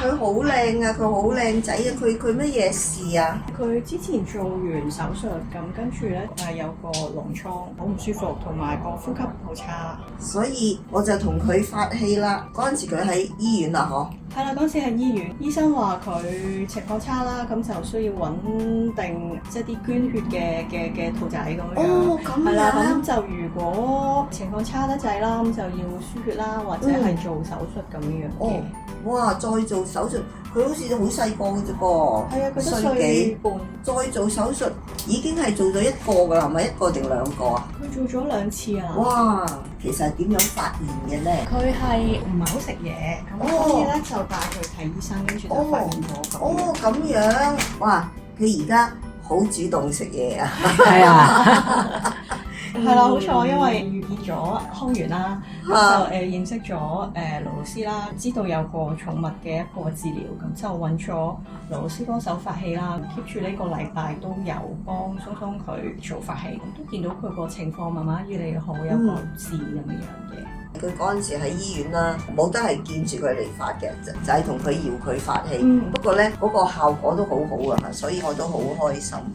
佢好靚啊，佢好靚仔啊，佢乜嘢事啊？佢之前做完手術，咁跟住咧有個膿瘡，好唔舒服，同埋個呼吸好差。所以我就同佢發氣啦。嗰陣時佢喺醫院啦，嗬。係啦，嗰時喺醫院，醫生話佢情況差啦，咁就需要揾定即係啲捐血嘅兔仔咁樣。哦，咁樣。係啦，咁就如果情況差得滯啦，咁就要輸血啦，或者係做手術咁樣嘅。哦，哇！再做手術，佢好似好細個嘅啫噃。係啊，佢1歲幾半。再做手術已經係做咗1個㗎啦，係咪1個定2個啊？佢做咗2次啊！哇！其實係點樣發現嘅咧？佢係唔係好食嘢，咁所以咧就帶佢睇醫生，跟住就發現咗咁。哦，咁樣，哇！佢而家好主動食嘢啊！係啊，係啦，好彩，因為遇見咗康源啦，就認識咗盧老師啦，知道有個寵物嘅一個治療，咁就揾咗盧老師幫手發氣啦，keep 住呢個禮拜都有幫松松佢做發氣，咁都見到佢個情況慢慢越嚟越好，有個自然咁樣嘅。佢嗰陣時喺醫院啦，冇得係見住佢嚟發嘅，就係同佢搖佢發氣。不過咧，嗰個效果都好好啊，所以我都好開心。